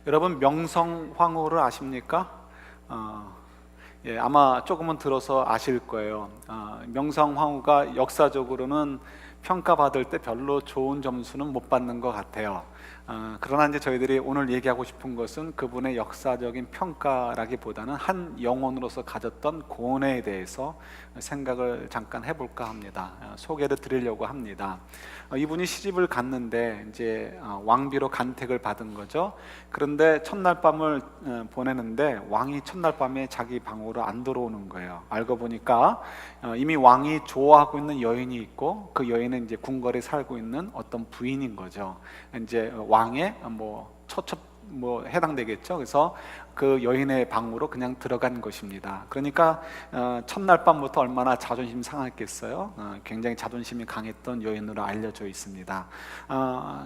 여러분 명성황후를 아십니까? 아마 조금은 들어서 아실 거예요. 명성황후가 역사적으로는 평가받을 때 별로 좋은 점수는 못 받는 것 같아요. 그러나 이제 저희들이 오늘 얘기하고 싶은 것은 그분의 역사적인 평가라기보다는 한 영혼으로서 가졌던 고뇌에 대해서 생각을 잠깐 해볼까 합니다. 소개를 드리려고 합니다. 이분이 시집을 갔는데 이제 왕비로 간택을 받은 거죠. 그런데 첫날 밤을 보내는데 왕이 첫날 밤에 자기 방으로 안 들어오는 거예요. 알고 보니까 이미 왕이 좋아하고 있는 여인이 있고 그 여인은 이제 궁궐에 살고 있는 어떤 부인인 거죠. 이제 왕의 처첩 해당되겠죠. 그래서 그 여인의 방으로 그냥 들어간 것입니다. 그러니까 첫날 밤부터 얼마나 자존심 상했겠어요. 굉장히 자존심이 강했던 여인으로 알려져 있습니다.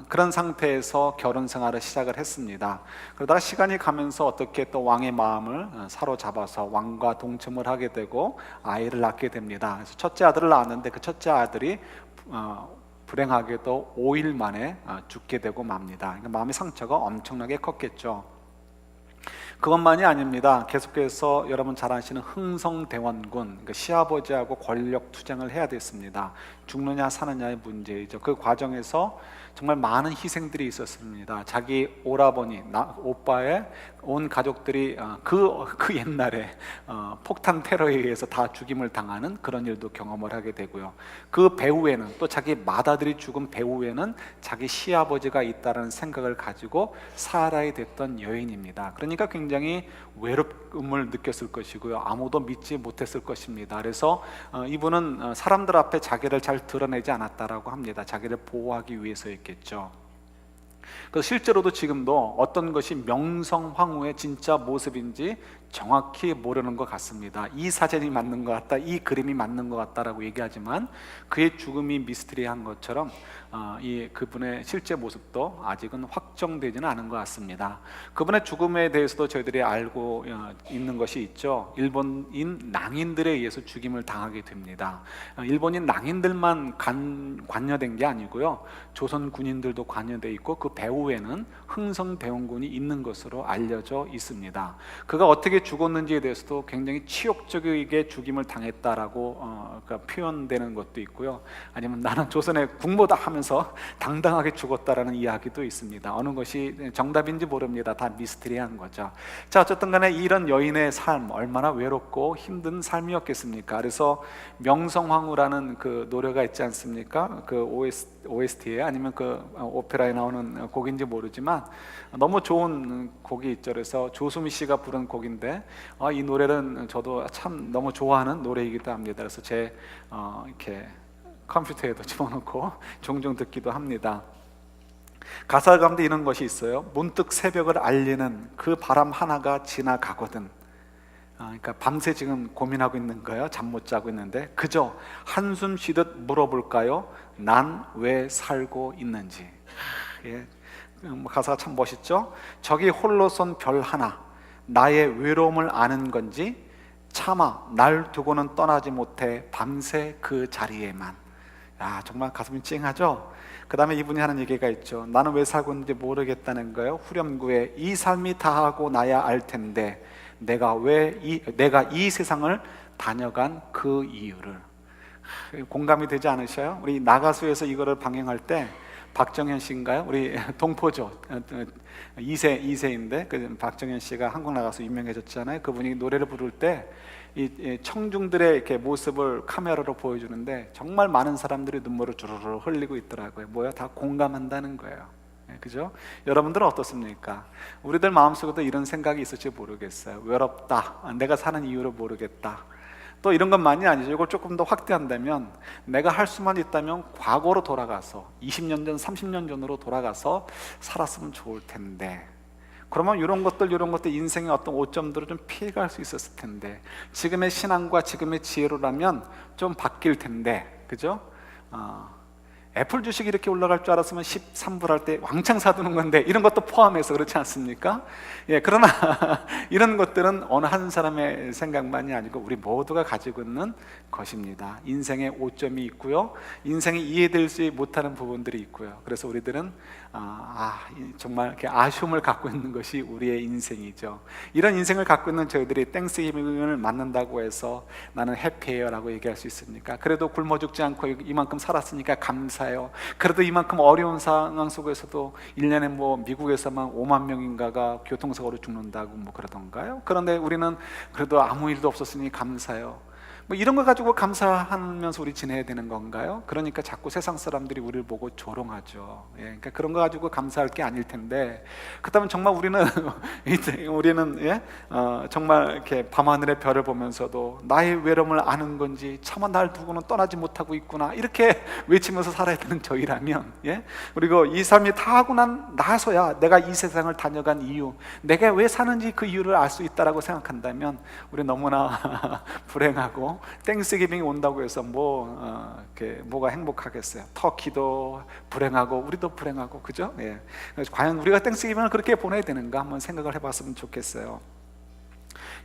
그런 상태에서 결혼 생활을 시작을 했습니다. 그러다가 시간이 가면서 어떻게 또 왕의 마음을 사로잡아서 왕과 동침을 하게 되고 아이를 낳게 됩니다. 그래서 첫째 아들을 낳았는데 그 첫째 아들이 불행하게도 5일 만에 죽게 되고 맙니다. 그러니까 마음의 상처가 엄청나게 컸겠죠. 그것만이 아닙니다. 계속해서 여러분 잘 아시는 흥성대원군, 그러니까 시아버지하고 권력 투쟁을 해야 됐습니다. 죽느냐 사느냐의 문제이죠. 그 과정에서 정말 많은 희생들이 있었습니다. 자기 오라버니, 오빠의 온 가족들이 그 옛날에 폭탄 테러에 의해서 다 죽임을 당하는 그런 일도 경험을 하게 되고요. 그 배후에는 또 자기 맏아들이 죽은 배후에는 자기 시아버지가 있다는 생각을 가지고 살아야 됐던 여인입니다. 그러니까 굉장히 외로움을 느꼈을 것이고요. 아무도 믿지 못했을 것입니다. 그래서 이분은 사람들 앞에 자기를 잘 드러내지 않았다라고 합니다. 자기를 보호하기 위해서였겠죠. 그래서 실제로도 지금도 어떤 것이 명성황후의 진짜 모습인지 정확히 모르는 것 같습니다. 이 사진이 맞는 것 같다, 이 그림이 맞는 것 같다라고 얘기하지만 그의 죽음이 미스터리한 것처럼 그분의 실제 모습도 아직은 확정되지는 않은 것 같습니다. 그분의 죽음에 대해서도 저희들이 알고 있는 것이 있죠. 일본인 낭인들에 의해서 죽임을 당하게 됩니다. 일본인 낭인들만 관여된 게 아니고요, 조선 군인들도 관여돼 있고 그 배후에는 흥성대원군이 있는 것으로 알려져 있습니다. 그가 어떻게 죽었는지에 대해서도 굉장히 치욕적이게 죽임을 당했다라고 표현되는 것도 있고요. 아니면 나는 조선의 국모다 하면서 당당하게 죽었다라는 이야기도 있습니다. 어느 것이 정답인지 모릅니다. 다 미스터리한 거죠. 자, 어쨌든 간에 이런 여인의 삶 얼마나 외롭고 힘든 삶이었겠습니까? 그래서 명성황후라는 그 노래가 있지 않습니까? 그 OST에 아니면 그 오페라에 나오는 곡인지 모르지만 너무 좋은 곡이 있죠. 그래서 조수미 씨가 부른 곡인데 이 노래는 저도 참 너무 좋아하는 노래이기도 합니다. 그래서 제 이렇게 컴퓨터에도 집어넣고 종종 듣기도 합니다. 가사 가운데 이런 것이 있어요. 문득 새벽을 알리는 그 바람 하나가 지나가거든. 그러니까 밤새 지금 고민하고 있는 거예요. 잠 못 자고 있는데 그저 한숨 쉬듯 물어볼까요? 난 왜 살고 있는지. 가사가 참 멋있죠? 저기 홀로 선 별 하나, 나의 외로움을 아는 건지 차마 날 두고는 떠나지 못해 밤새 그 자리에만. 정말 가슴이 찡하죠? 그 다음에 이분이 하는 얘기가 있죠. 나는 왜 살고 있는지 모르겠다는 거예요. 후렴구에 이 삶이 다하고 나야 알 텐데 내가 이 세상을 다녀간 그 이유를. 공감이 되지 않으셔요? 우리 나가수에서 이거를 방영할 때 박정현 씨인가요? 우리 동포죠. 2세인데 그 박정현 씨가 한국 나가서 유명해졌잖아요. 그분이 노래를 부를 때 이 청중들의 이렇게 모습을 카메라로 보여주는데 정말 많은 사람들이 눈물을 주르르 흘리고 있더라고요. 뭐야? 다 공감한다는 거예요. 그죠? 여러분들은 어떻습니까? 우리들 마음속에도 이런 생각이 있을지 모르겠어요. 외롭다. 내가 사는 이유를 모르겠다. 또 이런 것만이 아니죠. 이걸 조금 더 확대한다면 내가 할 수만 있다면 과거로 돌아가서 20년 전, 30년 전으로 돌아가서 살았으면 좋을 텐데, 그러면 이런 것들 인생의 어떤 오점들을 좀 피해갈 수 있었을 텐데, 지금의 신앙과 지금의 지혜로라면 좀 바뀔 텐데, 그죠? 애플 주식이 이렇게 올라갈 줄 알았으면 13불 할 때 왕창 사두는 건데, 이런 것도 포함해서 그렇지 않습니까? 그러나 이런 것들은 어느 한 사람의 생각만이 아니고 우리 모두가 가지고 있는 것입니다. 인생의 오점이 있고요, 인생이 이해되지 못하는 부분들이 있고요. 그래서 우리들은 정말 이렇게 아쉬움을 갖고 있는 것이 우리의 인생이죠. 이런 인생을 갖고 있는 저희들이 땡스기빙을 맞는다고 해서 나는 해피해요라고 얘기할 수 있습니까? 그래도 굶어 죽지 않고 이만큼 살았으니까 감사해요. 그래도 이만큼 어려운 상황 속에서도 1년에 뭐 미국에서만 5만 명인가가 교통사고로 죽는다고 뭐 그러던가요? 그런데 우리는 그래도 아무 일도 없었으니 감사해요. 뭐 이런 거 가지고 감사하면서 우리 지내야 되는 건가요? 그러니까 자꾸 세상 사람들이 우리를 보고 조롱하죠. 그러니까 그런 거 가지고 감사할 게 아닐 텐데, 그렇다면 정말 우리는 정말 이렇게 밤하늘의 별을 보면서도 나의 외로움을 아는 건지 차마 날 두고는 떠나지 못하고 있구나 이렇게 외치면서 살아야 되는 저희라면, 그리고 이 삶이 다 하고 나서야 내가 이 세상을 다녀간 이유, 내가 왜 사는지 그 이유를 알 수 있다라고 생각한다면 우리 너무나 불행하고, 땡스기빙이 온다고 해서 뭐가 행복하겠어요? 터키도 불행하고 우리도 불행하고, 그죠? 그래서 과연 우리가 땡스기빙을 그렇게 보내야 되는가 한번 생각을 해봤으면 좋겠어요.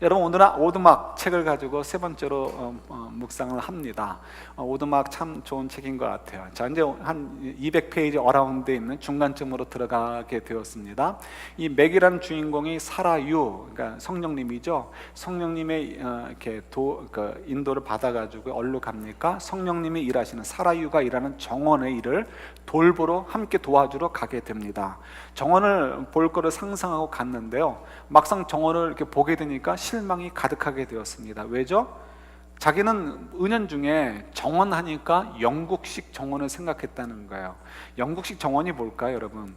여러분, 오늘은 오두막 책을 가지고 세 번째로 묵상을 합니다. 오두막 참 좋은 책인 것 같아요. 자, 이제 한 200페이지 어라운드에 있는 중간쯤으로 들어가게 되었습니다. 이 맥이라는 주인공이 사라유, 그러니까 성령님이죠. 성령님의 인도를 받아가지고 어디로 갑니까? 성령님이 일하시는 사라유가 일하는 정원의 일을 돌보러 함께 도와주러 가게 됩니다. 정원을 볼 거를 상상하고 갔는데요, 막상 정원을 이렇게 보게 되니까 실망이 가득하게 되었습니다. 왜죠? 자기는 은연중에 정원하니까 영국식 정원을 생각했다는 거예요. 영국식 정원이 뭘까요, 여러분?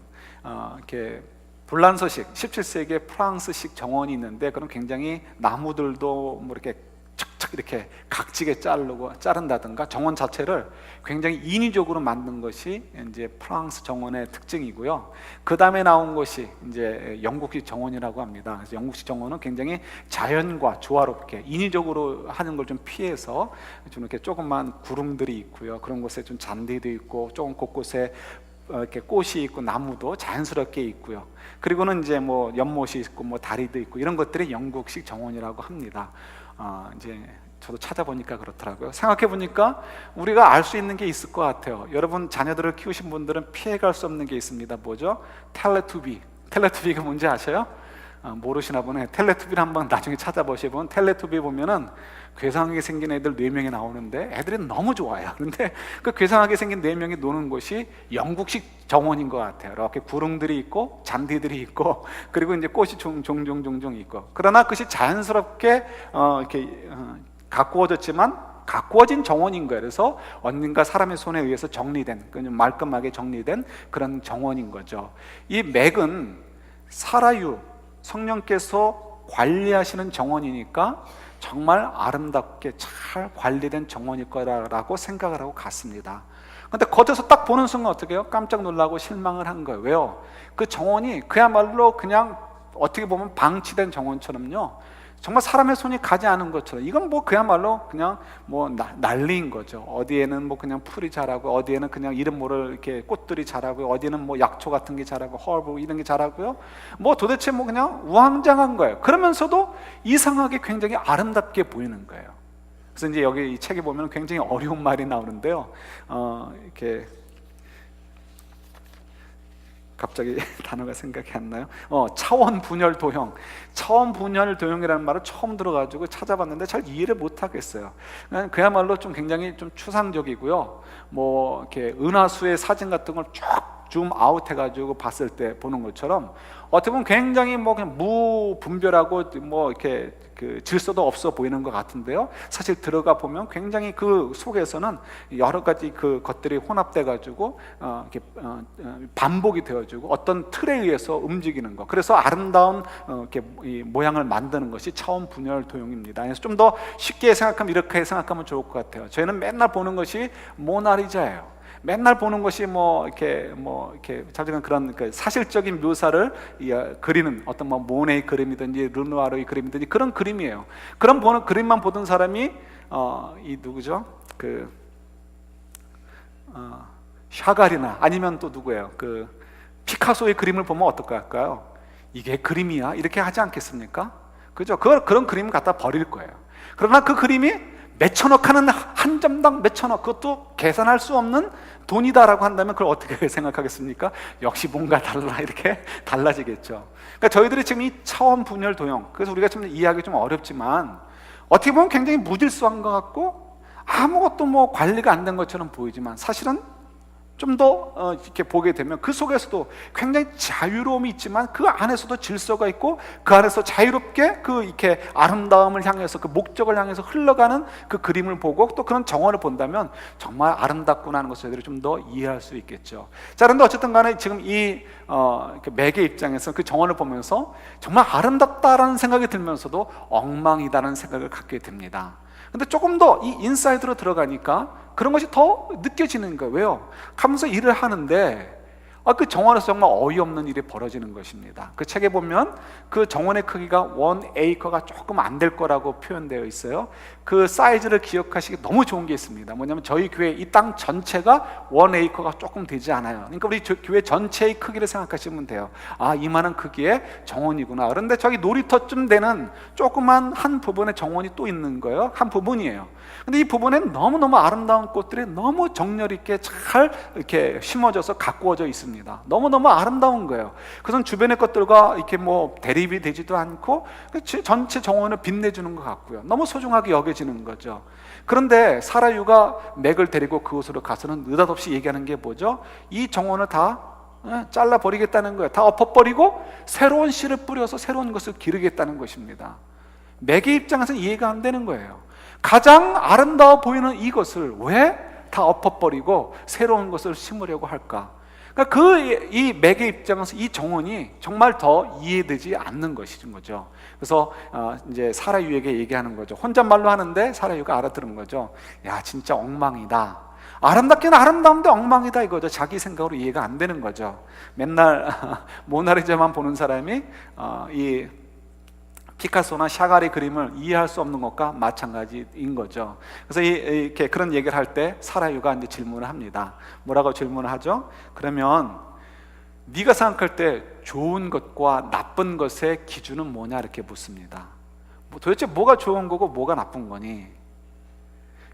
이렇게 불란서식 17세기에 프랑스식 정원이 있는데, 그럼 굉장히 나무들도 뭐 이렇게 척척 이렇게 각지게 자른다든가 정원 자체를 굉장히 인위적으로 만든 것이 이제 프랑스 정원의 특징이고요. 그 다음에 나온 것이 이제 영국식 정원이라고 합니다. 그래서 영국식 정원은 굉장히 자연과 조화롭게 인위적으로 하는 걸 좀 피해서 좀 이렇게 조그만 구름들이 있고요. 그런 곳에 좀 잔디도 있고 조금 곳곳에 이렇게 꽃이 있고 나무도 자연스럽게 있고요. 그리고는 이제 뭐 연못이 있고 뭐 다리도 있고 이런 것들이 영국식 정원이라고 합니다. 이제 저도 찾아보니까 그렇더라고요. 생각해 보니까 우리가 알 수 있는 게 있을 것 같아요. 여러분 자녀들을 키우신 분들은 피해갈 수 없는 게 있습니다. 뭐죠? 텔레투비가 뭔지 아셔요? 모르시나 보네. 텔레투비를 한번 나중에 찾아보시면, 텔레투비 보면은 괴상하게 생긴 애들 4명이 나오는데 애들이 너무 좋아요. 근데 그 괴상하게 생긴 4명이 노는 곳이 영국식 정원인 것 같아요. 이렇게 구릉들이 있고 잔디들이 있고, 그리고 이제 꽃이 종종 있고, 그러나 그것이 자연스럽게 가꾸어진 정원인 거예요. 그래서 언젠가 사람의 손에 의해서 정리된, 말끔하게 정리된 그런 정원인 거죠. 이 맥은 사라유, 성령께서 관리하시는 정원이니까 정말 아름답게 잘 관리된 정원일 거라고 생각을 하고 갔습니다. 근데 겉에서 딱 보는 순간 어떻게 해요? 깜짝 놀라고 실망을 한 거예요. 왜요? 그 정원이 그야말로 그냥 어떻게 보면 방치된 정원처럼요, 정말 사람의 손이 가지 않은 것처럼, 이건 뭐 그야말로 그냥 뭐 난리인 거죠. 어디에는 뭐 그냥 풀이 자라고, 어디에는 그냥 이름 모를 이렇게 꽃들이 자라고, 어디에는 뭐 약초 같은 게 자라고, 허브 이런 게 자라고요. 뭐 도대체 뭐 그냥 우왕좌왕한 거예요. 그러면서도 이상하게 굉장히 아름답게 보이는 거예요. 그래서 이제 여기 이 책에 보면 굉장히 어려운 말이 나오는데요. 이렇게 갑자기 단어가 생각이 안 나요. 차원 분열 도형이라는 말을 처음 들어가지고 찾아봤는데 잘 이해를 못 하겠어요. 그야말로 좀 굉장히 좀 추상적이고요. 뭐 이렇게 은하수의 사진 같은 걸 쭉 줌 아웃 해가지고 봤을 때 보는 것처럼 어떻게 보면 굉장히 뭐 그냥 무분별하고 뭐 이렇게 그 질서도 없어 보이는 것 같은데요, 사실 들어가 보면 굉장히 그 속에서는 여러 가지 그 것들이 혼합돼 가지고 이렇게 반복이 되어지고 어떤 틀에 의해서 움직이는 것, 그래서 아름다운 이렇게 이 모양을 만드는 것이 차원 분열 도형입니다. 그래서 좀 더 쉽게 생각하면 이렇게 생각하면 좋을 것 같아요. 저희는 맨날 보는 것이 모나리자예요. 맨날 보는 것이 이렇게 자주간 그런 사실적인 묘사를 그리는 어떤 뭐 모네의 그림이든지 르누아르의 그림이든지 그런 그림이에요. 그런 그림만 보던 사람이 이 누구죠? 샤갈이나 아니면 또 누구예요? 피카소의 그림을 보면 어떨까요? 이게 그림이야? 이렇게 하지 않겠습니까? 그죠? 그런 그림을 갖다 버릴 거예요. 그러나 그 그림이 몇천억 하는 한 점당 몇천억, 그것도 계산할 수 없는 돈이다라고 한다면 그걸 어떻게 생각하겠습니까? 역시 뭔가 달라, 이렇게 달라지겠죠. 그러니까 저희들이 지금 이 차원 분열 도형, 그래서 우리가 좀 이해하기 좀 어렵지만 어떻게 보면 굉장히 무질서한 것 같고 아무것도 뭐 관리가 안 된 것처럼 보이지만 사실은 좀 더 이렇게 보게 되면 그 속에서도 굉장히 자유로움이 있지만 그 안에서도 질서가 있고 그 안에서 자유롭게 그 이렇게 아름다움을 향해서 그 목적을 향해서 흘러가는 그 그림을 보고 또 그런 정원을 본다면 정말 아름답구나 하는 것을 저희들이 좀 더 이해할 수 있겠죠. 자, 그런데 어쨌든 간에 지금 이 맥의 입장에서 그 정원을 보면서 정말 아름답다라는 생각이 들면서도 엉망이다라는 생각을 갖게 됩니다. 근데 조금 더 이 인사이드로 들어가니까 그런 것이 더 느껴지는 거예요. 왜요? 하면서 일을 하는데 그 정원에서 정말 어이없는 일이 벌어지는 것입니다. 그 책에 보면 그 정원의 크기가 1에이커가 조금 안 될 거라고 표현되어 있어요. 그 사이즈를 기억하시기 너무 좋은 게 있습니다. 뭐냐면 저희 교회 이 땅 전체가 1에이커가 조금 되지 않아요. 그러니까 우리 교회 전체의 크기를 생각하시면 돼요. 이만한 크기의 정원이구나. 그런데 저기 놀이터쯤 되는 조그만 한 부분의 정원이 또 있는 거예요. 한 부분이에요. 근데 이 부분엔 너무너무 아름다운 꽃들이 너무 정렬 있게 잘 이렇게 심어져서 가꾸어져 있습니다. 너무너무 아름다운 거예요. 그래서 주변의 것들과 이렇게 뭐 대립이 되지도 않고 전체 정원을 빛내주는 것 같고요. 너무 소중하게 여겨지는 거죠. 그런데 사라유가 맥을 데리고 그곳으로 가서는 느닷없이 얘기하는 게 뭐죠? 이 정원을 다 잘라버리겠다는 거예요. 다 엎어버리고 새로운 씨를 뿌려서 새로운 것을 기르겠다는 것입니다. 맥의 입장에서는 이해가 안 되는 거예요. 가장 아름다워 보이는 이것을 왜 다 엎어버리고 새로운 것을 심으려고 할까? 그러니까 이 맥의 입장에서 이 정원이 정말 더 이해되지 않는 것이죠. 그래서 이제 사라유에게 얘기하는 거죠. 혼잣말로 하는데 사라유가 알아들은 거죠. 야, 진짜 엉망이다. 아름답긴 아름다운데 엉망이다 이거죠. 자기 생각으로 이해가 안 되는 거죠. 맨날 모나리자만 보는 사람이 이 피카소나 샤갈의 그림을 이해할 수 없는 것과 마찬가지인 거죠. 그래서 이렇게 그런 얘기를 할 때 사라유가 이제 질문을 합니다. 뭐라고 질문을 하죠? 그러면 네가 생각할 때 좋은 것과 나쁜 것의 기준은 뭐냐 이렇게 묻습니다. 도대체 뭐가 좋은 거고 뭐가 나쁜 거니?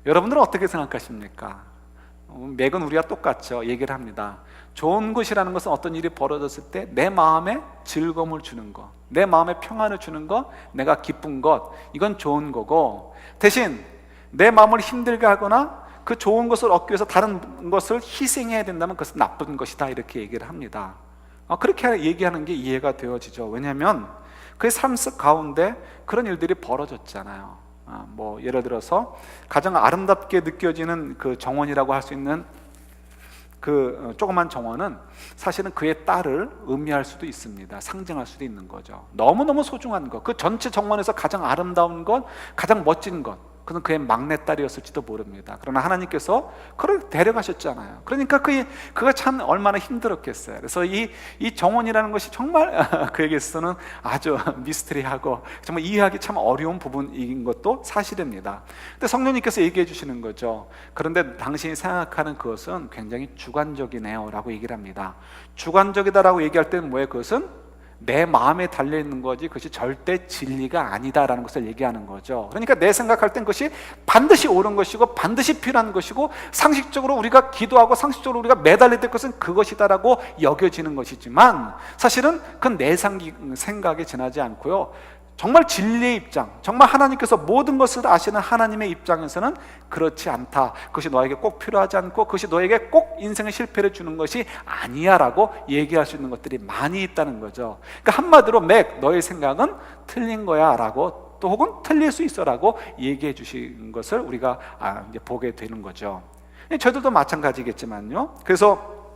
여러분들은 어떻게 생각하십니까? 맥은 우리가 똑같죠. 얘기를 합니다. 좋은 것이라는 것은 어떤 일이 벌어졌을 때 내 마음에 즐거움을 주는 것, 내 마음에 평안을 주는 것, 내가 기쁜 것, 이건 좋은 거고, 대신 내 마음을 힘들게 하거나 그 좋은 것을 얻기 위해서 다른 것을 희생해야 된다면 그것은 나쁜 것이다 이렇게 얘기를 합니다. 그렇게 얘기하는 게 이해가 되어지죠. 왜냐하면 그의 삶 가운데 그런 일들이 벌어졌잖아요. 뭐 예를 들어서 가장 아름답게 느껴지는 그 정원이라고 할 수 있는 그 조그만 정원은 사실은 그의 딸을 의미할 수도 있습니다. 상징할 수도 있는 거죠. 너무너무 소중한 것, 그 전체 정원에서 가장 아름다운 것, 가장 멋진 것, 그는 그의 막내딸이었을지도 모릅니다. 그러나 하나님께서 그를 데려가셨잖아요. 그러니까 그가 참 얼마나 힘들었겠어요. 그래서 이 정원이라는 것이 정말 그에게서는 아주 미스터리하고 정말 이해하기 참 어려운 부분인 것도 사실입니다. 근데 성령님께서 얘기해 주시는 거죠. 그런데 당신이 생각하는 그것은 굉장히 주관적이네요 라고 얘기를 합니다. 주관적이다라고 얘기할 때는 뭐예요? 그것은 내 마음에 달려있는 거지 그것이 절대 진리가 아니다라는 것을 얘기하는 거죠. 그러니까 내 생각할 땐 그것이 반드시 옳은 것이고 반드시 필요한 것이고 상식적으로 우리가 기도하고 상식적으로 우리가 매달려야 될 것은 그것이다라고 여겨지는 것이지만 사실은 그건 내 생각에 지나지 않고요, 정말 진리의 입장, 정말 하나님께서 모든 것을 아시는 하나님의 입장에서는 그렇지 않다. 그것이 너에게 꼭 필요하지 않고 그것이 너에게 꼭 인생의 실패를 주는 것이 아니야 라고 얘기할 수 있는 것들이 많이 있다는 거죠. 그러니까 한마디로 너의 생각은 틀린 거야 라고, 또 혹은 틀릴 수 있어 라고 얘기해 주신 것을 우리가 이제 보게 되는 거죠. 저희들도 마찬가지겠지만요. 그래서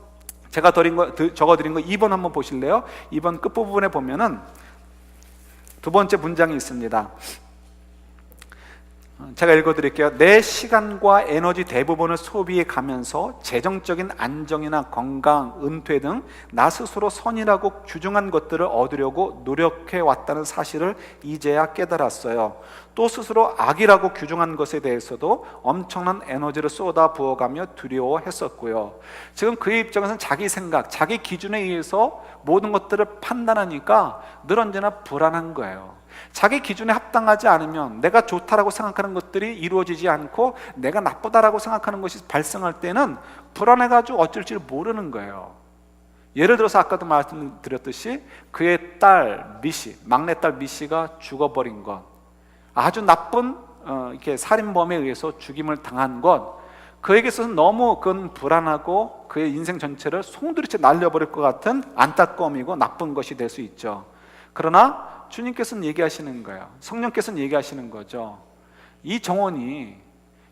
제가 적어드린 거 2번 한번 보실래요? 2번 끝부분에 보면은 두 번째 문장이 있습니다. 제가 읽어드릴게요. 내 시간과 에너지 대부분을 소비해 가면서 재정적인 안정이나 건강, 은퇴 등 나 스스로 선이라고 규정한 것들을 얻으려고 노력해 왔다는 사실을 이제야 깨달았어요. 또 스스로 악이라고 규정한 것에 대해서도 엄청난 에너지를 쏟아 부어가며 두려워했었고요. 지금 그의 입장에서는 자기 생각, 자기 기준에 의해서 모든 것들을 판단하니까 늘 언제나 불안한 거예요. 자기 기준에 합당하지 않으면, 내가 좋다라고 생각하는 것들이 이루어지지 않고 내가 나쁘다라고 생각하는 것이 발생할 때는 불안해가지고 어쩔 줄 모르는 거예요. 예를 들어서 아까도 말씀드렸듯이 그의 딸 미시, 막내딸 미시가 죽어버린 것, 아주 나쁜 이렇게 살인범에 의해서 죽임을 당한 것, 그에게서는 너무 그건 불안하고 그의 인생 전체를 송두리째 날려버릴 것 같은 안타까움이고 나쁜 것이 될 수 있죠. 그러나 주님께서는 얘기하시는 거예요. 성령께서는 얘기하시는 거죠. 이 정원이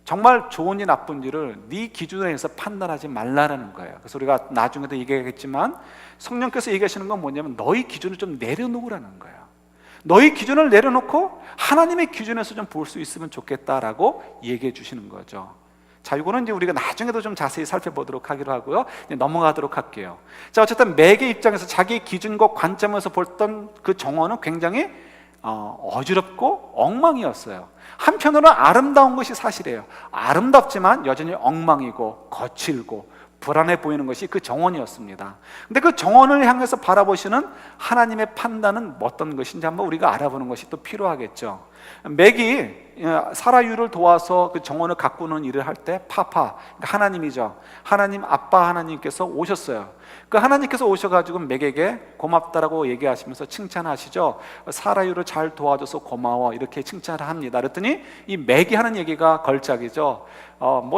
정말 좋은지 나쁜지를 네 기준에 의해서 판단하지 말라라는 거예요. 그래서 우리가 나중에도 얘기하겠지만 성령께서 얘기하시는 건 뭐냐면 너희 기준을 좀 내려놓으라는 거예요. 너희 기준을 내려놓고 하나님의 기준에서 좀 볼 수 있으면 좋겠다라고 얘기해 주시는 거죠. 자, 이거는 이제 우리가 나중에도 좀 자세히 살펴보도록 하기로 하고요. 이제 넘어가도록 할게요. 자, 어쨌든 맥의 입장에서 자기 기준과 관점에서 봤던 그 정원은 굉장히 어지럽고 엉망이었어요. 한편으로는 아름다운 것이 사실이에요. 아름답지만 여전히 엉망이고 거칠고 불안해 보이는 것이 그 정원이었습니다. 근데 그 정원을 향해서 바라보시는 하나님의 판단은 어떤 것인지 한번 우리가 알아보는 것이 또 필요하겠죠. 맥이 사라유를 도와서 그 정원을 가꾸는 일을 할 때 파파, 하나님이죠. 하나님, 아빠 하나님께서 오셨어요. 그 하나님께서 오셔가지고 맥에게 고맙다라고 얘기하시면서 칭찬하시죠. 사라유를 잘 도와줘서 고마워, 이렇게 칭찬을 합니다. 그랬더니 이 맥이 하는 얘기가 걸작이죠.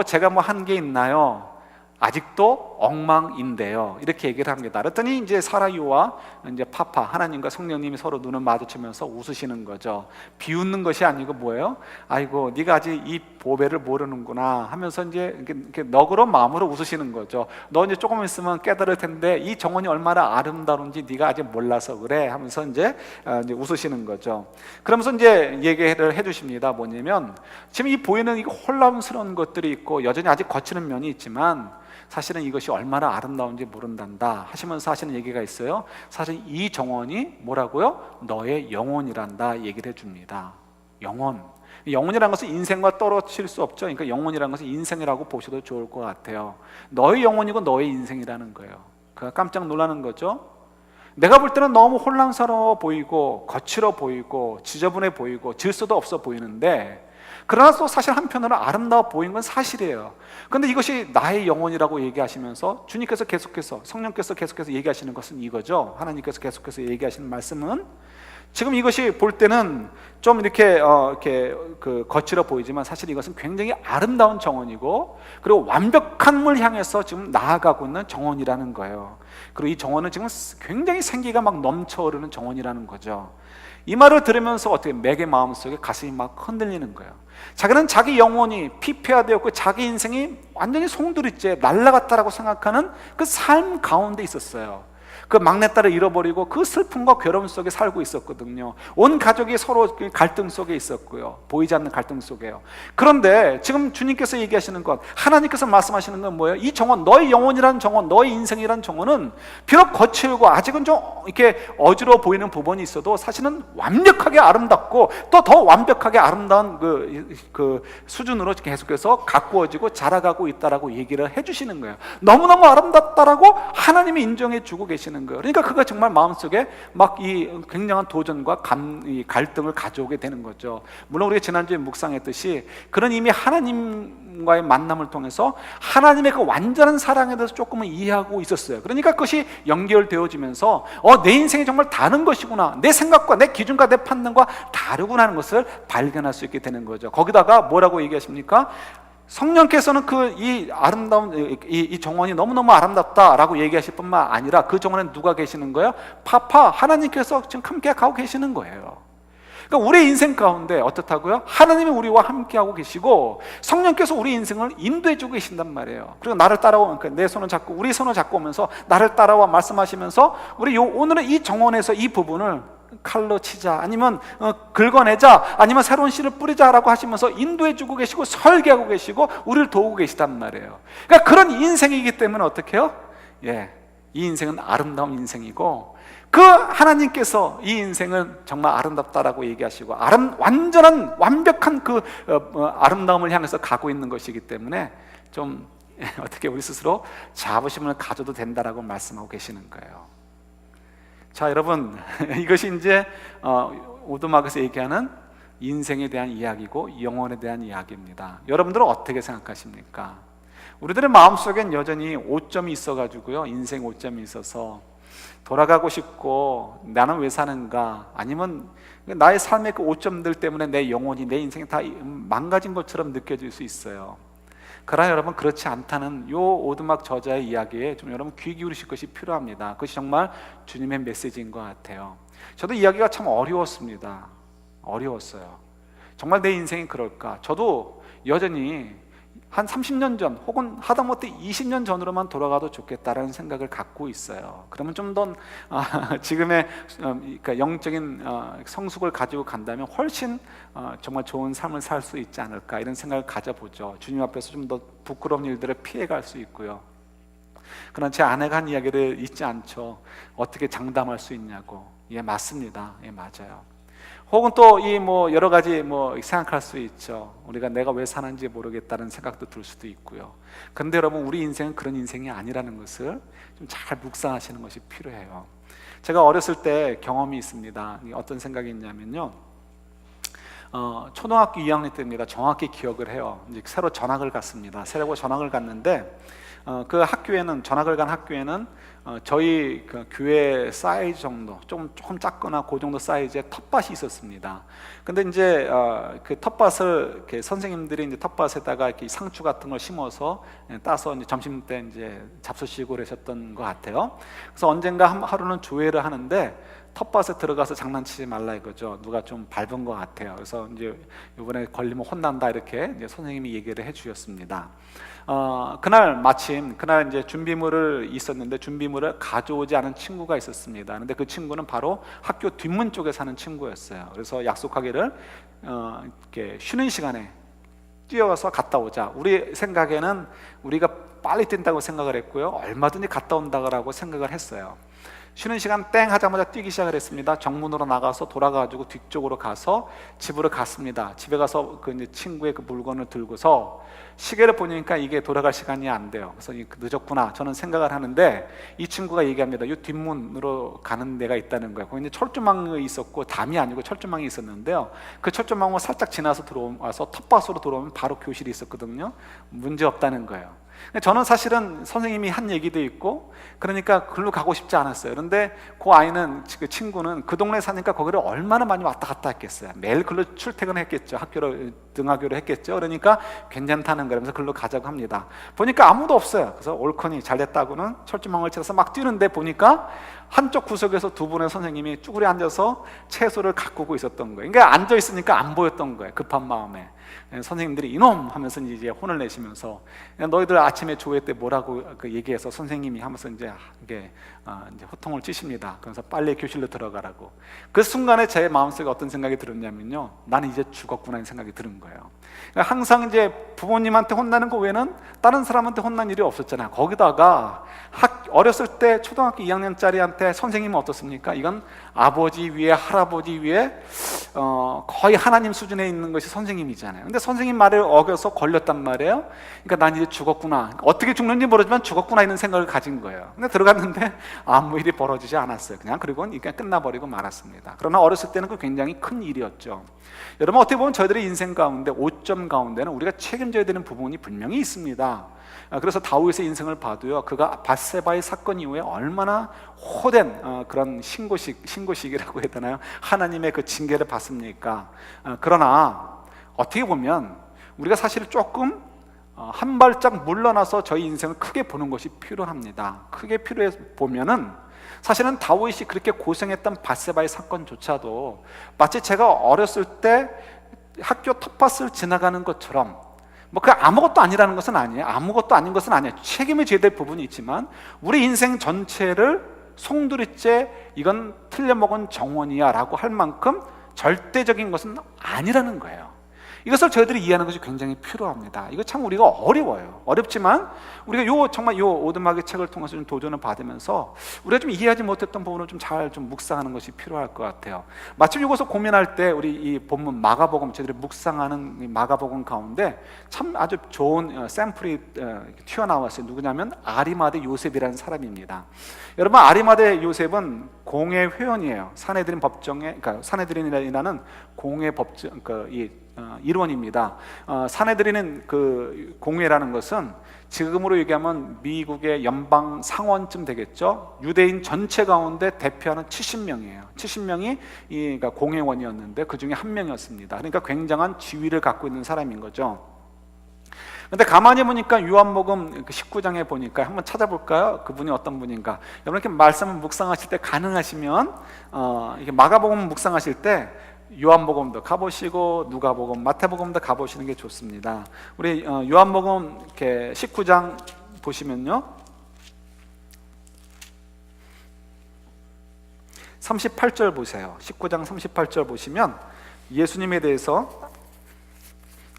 제가 한 게 있나요? 아직도 엉망인데요, 이렇게 얘기를 합니다. 그랬더니 이제 사라유와 이제 파파, 하나님과 성령님이 서로 눈을 마주치면서 웃으시는 거죠. 비웃는 것이 아니고 뭐예요? 아이고, 네가 아직 이 보배를 모르는구나 하면서 이제 이렇게 너그러운 마음으로 웃으시는 거죠. 너 이제 조금 있으면 깨달을 텐데 이 정원이 얼마나 아름다운지 네가 아직 몰라서 그래 하면서 이제 웃으시는 거죠. 그러면서 이제 얘기를 해주십니다. 뭐냐면 지금 이 보이는 이 혼란스러운 것들이 있고 여전히 아직 거치는 면이 있지만 사실은 이것이 얼마나 아름다운지 모른단다 하시면서 하시는 얘기가 있어요. 사실 이 정원이 뭐라고요? 너의 영혼이란다 얘기를 해줍니다. 영혼이라는 것은 인생과 떨어질 수 없죠. 그러니까 영혼이라는 것은 인생이라고 보셔도 좋을 것 같아요. 너의 영혼이고 너의 인생이라는 거예요. 그가 깜짝 놀라는 거죠. 내가 볼 때는 너무 혼란스러워 보이고 거칠어 보이고 지저분해 보이고 질서도 없어 보이는데, 그러나 또 사실 한편으로 아름다워 보이는 건 사실이에요. 그런데 이것이 나의 영혼이라고 얘기하시면서 주님께서 계속해서, 성령께서 계속해서 얘기하시는 것은 이거죠. 하나님께서 계속해서 얘기하시는 말씀은 지금 이것이 볼 때는 좀 이렇게 거칠어 보이지만 사실 이것은 굉장히 아름다운 정원이고, 그리고 완벽한 물 향해서 지금 나아가고 있는 정원이라는 거예요. 그리고 이 정원은 지금 굉장히 생기가 막 넘쳐오르는 정원이라는 거죠. 이 말을 들으면서 어떻게 맥의 마음속에 가슴이 막 흔들리는 거예요. 자기는 자기 영혼이 피폐화되었고 자기 인생이 완전히 송두리째 날아갔다라고 생각하는 그 삶 가운데 있었어요. 그 막내딸을 잃어버리고 그 슬픔과 괴로움 속에 살고 있었거든요. 온 가족이 서로 갈등 속에 있었고요. 보이지 않는 갈등 속에요. 그런데 지금 주님께서 얘기하시는 것, 하나님께서 말씀하시는 건 뭐예요? 이 정원, 너의 영혼이라는 정원, 너의 인생이라는 정원은 비록 거칠고 아직은 좀 이렇게 어지러워 보이는 부분이 있어도 사실은 완벽하게 아름답고 또 더 완벽하게 아름다운 그 수준으로 계속해서 가꾸어지고 자라가고 있다라고 얘기를 해주시는 거예요. 너무너무 아름답다라고 하나님이 인정해 주고 계시는 거예요. 그러니까 그가 정말 마음속에 막 이 굉장한 도전과 갈등을 가져오게 되는 거죠. 물론 우리가 지난주에 묵상했듯이 그런 이미 하나님과의 만남을 통해서 하나님의 그 완전한 사랑에 대해서 조금은 이해하고 있었어요. 그러니까 그것이 연결되어지면서 내 인생이 정말 다른 것이구나, 내 생각과 내 기준과 내 판단과 다르구나 하는 것을 발견할 수 있게 되는 거죠. 거기다가 뭐라고 얘기하십니까? 성령께서는 이 아름다운 이 정원이 너무너무 아름답다라고 얘기하실 뿐만 아니라 그 정원에 누가 계시는 거예요? 파파, 하나님께서 지금 함께 가고 계시는 거예요. 그러니까 우리 인생 가운데 어떻다고요? 하나님이 우리와 함께하고 계시고 성령께서 우리 인생을 인도해주고 계신단 말이에요. 그리고 나를 따라오면, 내 손을 잡고 우리 손을 잡고 오면서 나를 따라와 말씀하시면서 우리 오늘은 이 정원에서 이 부분을 칼로 치자, 아니면 긁어내자, 아니면 새로운 씨를 뿌리자라고 하시면서 인도해주고 계시고 설계하고 계시고 우리를 도우고 계시단 말이에요. 그러니까 그런 인생이기 때문에 어떻게 해요? 이 인생은 아름다운 인생이고 그 하나님께서 이 인생은 정말 아름답다라고 얘기하시고 완전한 완벽한 그 아름다움을 향해서 가고 있는 것이기 때문에 좀 어떻게 우리 스스로 자부심을 가져도 된다라고 말씀하고 계시는 거예요. 자, 여러분, 이것이 이제 오두막에서 얘기하는 인생에 대한 이야기고 영혼에 대한 이야기입니다. 여러분들은 어떻게 생각하십니까? 우리들의 마음속엔 여전히 오점이 있어가지고요, 인생 오점이 있어서 돌아가고 싶고 나는 왜 사는가, 아니면 나의 삶의 그 오점들 때문에 내 영혼이, 내 인생이 다 망가진 것처럼 느껴질 수 있어요. 그러나 여러분, 그렇지 않다는 요 오두막 저자의 이야기에 좀 여러분 귀 기울이실 것이 필요합니다. 그것이 정말 주님의 메시지인 것 같아요. 저도 이야기가 참 어려웠습니다. 어려웠어요. 정말 내 인생이 그럴까? 저도 여전히 한 30년 전 혹은 하다못해 20년 전으로만 돌아가도 좋겠다라는 생각을 갖고 있어요. 그러면 좀 더 지금의 그러니까 영적인 성숙을 가지고 간다면 훨씬 정말 좋은 삶을 살 수 있지 않을까, 이런 생각을 가져보죠. 주님 앞에서 좀 더 부끄러운 일들을 피해갈 수 있고요. 그러나 제 아내가 한 이야기를 잊지 않죠. 어떻게 장담할 수 있냐고. 예, 맞습니다. 예, 맞아요. 혹은 또 이 여러 가지 생각할 수 있죠. 우리가 내가 왜 사는지 모르겠다는 생각도 들 수도 있고요. 그런데 여러분, 우리 인생은 그런 인생이 아니라는 것을 좀 잘 묵상하시는 것이 필요해요. 제가 어렸을 때 경험이 있습니다. 어떤 생각이 있냐면요, 초등학교 2학년 때입니다. 정확히 기억을 해요. 이제 새로 전학을 갔습니다. 새로 전학을 갔는데 그 학교에는, 전학을 간 학교에는 저희 그 교회 사이즈 정도, 조금 작거나 그 정도 사이즈의 텃밭이 있었습니다. 근데 이제 그 텃밭을 이렇게 선생님들이 이제 텃밭에다가 이렇게 상추 같은 걸 심어서 따서 이제 점심 때 이제 잡수시고 그러셨던 것 같아요. 그래서 언젠가 하루는 조회를 하는데 텃밭에 들어가서 장난치지 말라 이거죠. 누가 좀 밟은 것 같아요. 그래서 이제 이번에 걸리면 혼난다, 이렇게 이제 선생님이 얘기를 해주셨습니다. 그날 마침 그날 이제 준비물을 있었는데 준비물을 가져오지 않은 친구가 있었습니다. 근데 그 친구는 바로 학교 뒷문 쪽에 사는 친구였어요. 그래서 약속하기를 이렇게 쉬는 시간에 뛰어서 갔다 오자. 우리 생각에는 우리가 빨리 뛴다고 생각을 했고요, 얼마든지 갔다 온다고 생각을 했어요. 쉬는 시간 땡 하자마자 뛰기 시작을 했습니다. 정문으로 나가서 돌아가지고 뒤쪽으로 가서 집으로 갔습니다. 집에 가서 그 이제 친구의 그 물건을 들고서 시계를 보니까 이게 돌아갈 시간이 안 돼요. 그래서 늦었구나 저는 생각을 하는데, 이 친구가 얘기합니다. 이 뒷문으로 가는 데가 있다는 거예요. 거기 이제 철조망이 있었고, 담이 아니고 철조망이 있었는데요, 그 철조망을 살짝 지나서 들어와서 텃밭으로 들어오면 바로 교실이 있었거든요. 문제 없다는 거예요. 저는 사실은 선생님이 한 얘기도 있고 그러니까 글로 가고 싶지 않았어요. 그런데 그 아이는, 그 친구는 그 동네 사니까 거기를 얼마나 많이 왔다 갔다 했겠어요. 매일 글로 출퇴근했겠죠. 등하교를 했겠죠. 그러니까 괜찮다는 거라면서 글로 가자고 합니다. 보니까 아무도 없어요. 그래서 옳거니 잘됐다고는 철조망을 쳐서 막 뛰는데, 보니까 한쪽 구석에서 두 분의 선생님이 쭈그려 앉아서 채소를 가꾸고 있었던 거예요. 그러니까 앉아 있으니까 안 보였던 거예요. 급한 마음에 선생님들이 이놈 하면서 이제 혼을 내시면서, 너희들 아침에 조회 때 뭐라고 얘기해서 선생님이 하면서 이제 이게 이제 호통을 치십니다. 그래서 빨리 교실로 들어가라고. 그 순간에 제 마음속에 어떤 생각이 들었냐면요, 나는 이제 죽었구나 하는 생각이 드는 거예요. 그러니까 항상 이제 부모님한테 혼나는 거 외에는 다른 사람한테 혼난 일이 없었잖아요. 거기다가 어렸을 때 초등학교 2학년짜리한테 선생님은 어떻습니까? 이건 아버지 위에 할아버지 위에 거의 하나님 수준에 있는 것이 선생님이잖아요. 근데 선생님 말을 어겨서 걸렸단 말이에요. 그러니까 난 이제 죽었구나, 어떻게 죽는지 모르지만 죽었구나 이런 생각을 가진 거예요. 근데 들어갔는데 아무 일이 벌어지지 않았어요. 그리고 끝나버리고 말았습니다. 그러나 어렸을 때는 그 굉장히 큰 일이었죠. 여러분, 어떻게 보면 저희들의 인생 가운데, 오점 가운데는 우리가 책임져야 되는 부분이 분명히 있습니다. 그래서 다윗의 인생을 봐도요, 그가 밧세바의 사건 이후에 얼마나 호된 그런 신고식이라고 해야 되나요? 하나님의 그 징계를 받습니까? 그러나 어떻게 보면 우리가 사실 조금 한 발짝 물러나서 저희 인생을 크게 보는 것이 필요합니다. 크게 필요해 보면은, 사실은 다윗이 그렇게 고생했던 밧세바의 사건조차도 마치 제가 어렸을 때 학교 텃밭을 지나가는 것처럼, 그 아무것도 아니라는 것은 아니에요. 아무것도 아닌 것은 아니에요. 책임을 져야 될 부분이 있지만 우리 인생 전체를 송두리째 이건 틀려먹은 정원이야 라고 할 만큼 절대적인 것은 아니라는 거예요. 이것을 저희들이 이해하는 것이 굉장히 필요합니다. 이거 참 우리가 어려워요. 어렵지만 우리가 정말 오두막의 책을 통해서 좀 도전을 받으면서 우리가 좀 이해하지 못했던 부분을 좀 잘 묵상하는 것이 필요할 것 같아요. 마침 이것을 고민할 때 우리 이 본문 마가복음, 저희들이 묵상하는 이 마가복음 가운데 참 아주 좋은 샘플이 튀어나왔어요. 누구냐면 아리마대 요셉이라는 사람입니다. 여러분, 아리마대 요셉은 공회 회원이에요. 사내들인 법정에, 그러니까 사내들인이라는 공회 법정 일원입니다. 사내들인은 그 공회라는 것은 지금으로 얘기하면 미국의 연방 상원쯤 되겠죠. 유대인 전체 가운데 대표하는 70명이에요. 70명이 그러니까 공회원이었는데 그 중에 한 명이었습니다. 그러니까 굉장한 지위를 갖고 있는 사람인 거죠. 근데 가만히 보니까 요한복음 19장에 보니까 한번 찾아볼까요? 그분이 어떤 분인가? 여러분 이렇게 말씀을 묵상하실 때 가능하시면 이게 마가복음 묵상하실 때 요한복음도 가보시고 누가복음, 마태복음도 가보시는 게 좋습니다. 우리 요한복음 이렇게 19장 보시면요, 38절 보세요. 19장 38절 보시면 예수님에 대해서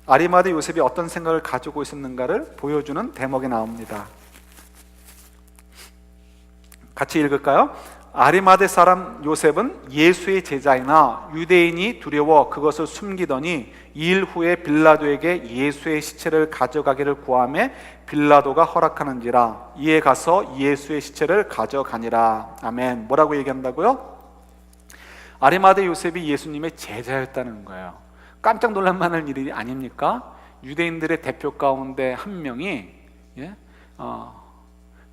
아리마대 요셉이 어떤 생각을 가지고 있었는가를 보여주는 대목이 나옵니다. 같이 읽을까요? 아리마대 사람 요셉은 예수의 제자이나 유대인이 두려워 그것을 숨기더니 2일 후에 빌라도에게 예수의 시체를 가져가기를 구하매 빌라도가 허락하는지라 이에 가서 예수의 시체를 가져가니라. 아멘. 뭐라고 얘기한다고요? 아리마대 요셉이 예수님의 제자였다는 거예요. 깜짝 놀랄만한 일이 아닙니까? 유대인들의 대표 가운데 한 명이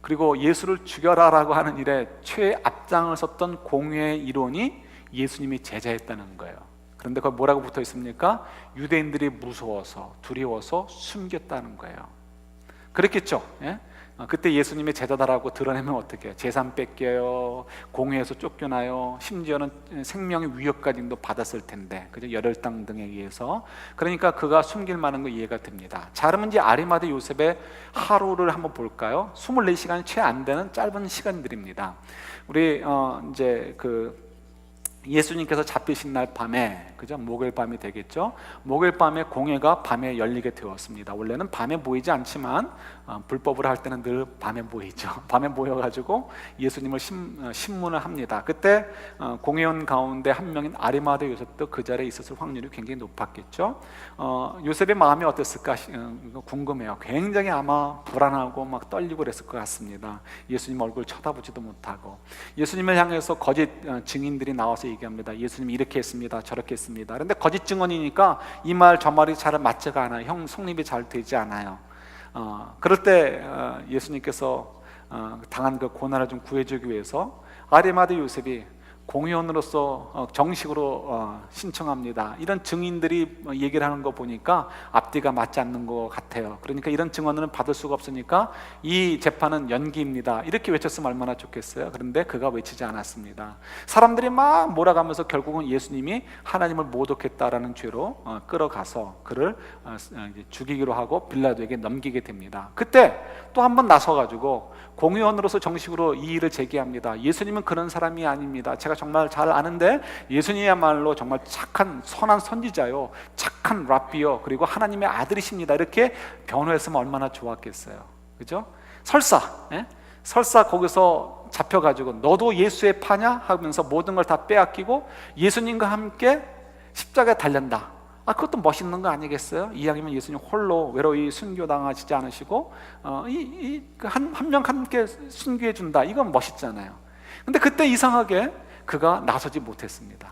그리고 예수를 죽여라라고 하는 일에 최앞장을 섰던 공회의 일원이 예수님이 제자였다는 거예요. 그런데 거기 뭐라고 붙어 있습니까? 유대인들이 무서워서 두려워서 숨겼다는 거예요. 그랬겠죠? 예? 그때 예수님의 제자다라고 드러내면 어떻게 해요? 재산 뺏겨요, 공회에서 쫓겨나요, 심지어는 생명의 위협까지도 받았을 텐데, 그죠? 열혈당 등에 의해서. 그러니까 그가 숨길 만한 거 이해가 됩니다. 자, 그러면 이제 아리마대 요셉의 하루를 한번 볼까요? 24시간이 채 안 되는 짧은 시간들입니다. 우리 이제 예수님께서 잡히신 날 밤에, 그죠? 목요일 밤이 되겠죠? 목요일 밤에 공회가 밤에 열리게 되었습니다. 원래는 밤에 모이지 않지만 불법으로 할 때는 늘 밤에 모이죠. 밤에 모여가지고 예수님을 신문을 합니다. 그때 공회원 가운데 한 명인 아리마대 요셉도 그 자리에 있었을 확률이 굉장히 높았겠죠. 요셉의 마음이 어땠을까 궁금해요. 굉장히 아마 불안하고 막 떨리고 그랬을 것 같습니다. 예수님 얼굴 쳐다보지도 못하고, 예수님을 향해서 거짓 증인들이 나와서 얘기합니다. 예수님 이렇게 했습니다, 저렇게 했습니다. 그런데 거짓 증언이니까 이 말 저 말이 잘 맞지가 않아요. 형 성립이 잘 되지 않아요. 그럴 때 예수님께서 당한 그 고난을 좀 구해주기 위해서 아리마대 요셉이 공회원으로서 정식으로 신청합니다. 이런 증인들이 얘기를 하는 거 보니까 앞뒤가 맞지 않는 것 같아요. 그러니까 이런 증언은 받을 수가 없으니까 이 재판은 연기입니다. 이렇게 외쳤으면 얼마나 좋겠어요. 그런데 그가 외치지 않았습니다. 사람들이 막 몰아가면서 결국은 예수님이 하나님을 모독했다라는 죄로 끌어가서 그를 죽이기로 하고 빌라도에게 넘기게 됩니다. 그때 또 한 번 나서가지고 공회원으로서 정식으로 이 일을 제기합니다. 예수님은 그런 사람이 아닙니다. 제가 정말 잘 아는데 예수님이야말로 정말 착한 선한 선지자요, 착한 랍비요, 그리고 하나님의 아들이십니다. 이렇게 변호했으면 얼마나 좋았겠어요. 그죠? 설사 거기서 잡혀가지고 너도 예수의 파냐 하면서 모든 걸 다 빼앗기고 예수님과 함께 십자가에 달린다. 그것도 멋있는 거 아니겠어요? 이왕이면 예수님 홀로 외로이 순교당하시지 않으시고 한 명 함께 순교해 준다. 이건 멋있잖아요. 근데 그때 이상하게 그가 나서지 못했습니다.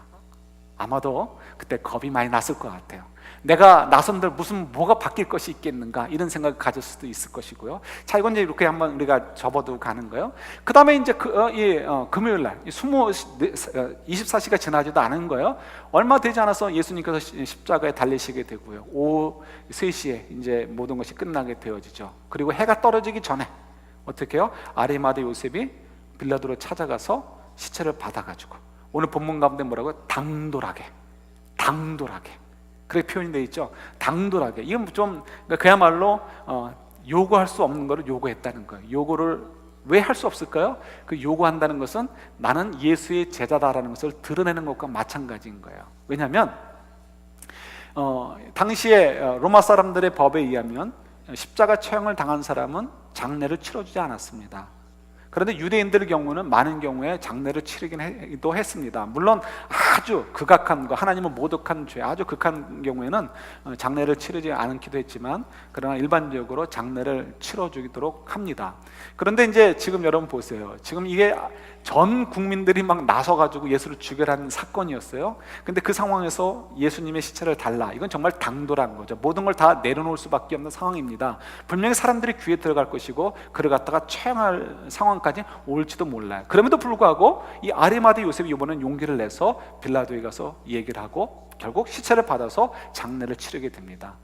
아마도 그때 겁이 많이 났을 것 같아요. 내가 나선들 뭐가 바뀔 것이 있겠는가, 이런 생각을 가질 수도 있을 것이고요. 자, 이건 이제 이렇게 한번 우리가 접어두고 가는 거예요. 그 다음에 이제 금요일 날 24시가 지나지도 않은 거예요. 얼마 되지 않아서 예수님께서 십자가에 달리시게 되고요. 오후 3시에 이제 모든 것이 끝나게 되어지죠. 그리고 해가 떨어지기 전에 어떻게 해요? 아리마대 요셉이 빌라도로 찾아가서 시체를 받아가지고, 오늘 본문 가운데 뭐라고요? 당돌하게 그렇게 표현이 되어 있죠. 당돌하게. 이건 좀 그야말로 요구할 수 없는 것을 요구했다는 거예요. 요구를 왜 할 수 없을까요? 그 요구한다는 것은 나는 예수의 제자다라는 것을 드러내는 것과 마찬가지인 거예요. 왜냐하면 당시에 로마 사람들의 법에 의하면 십자가 처형을 당한 사람은 장례를 치러주지 않았습니다. 그런데 유대인들의 경우는 많은 경우에 장례를 치르기도 했습니다. 물론 아주 극악한 거, 하나님을 모독한 죄, 아주 극한 경우에는 장례를 치르지 않기도 했지만, 그러나 일반적으로 장례를 치러주도록 합니다. 그런데 이제 지금 여러분 보세요. 지금 이게 전 국민들이 막 나서가지고 예수를 죽여라는 사건이었어요. 근데 그 상황에서 예수님의 시체를 달라, 이건 정말 당돌한 거죠. 모든 걸 다 내려놓을 수밖에 없는 상황입니다. 분명히 사람들이 귀에 들어갈 것이고 그를 갖다가 처형할 상황까지 올지도 몰라요. 그럼에도 불구하고 이 아리마대 요셉이 이번엔 용기를 내서 빌라도에 가서 얘기를 하고 결국 시체를 받아서 장례를 치르게 됩니다.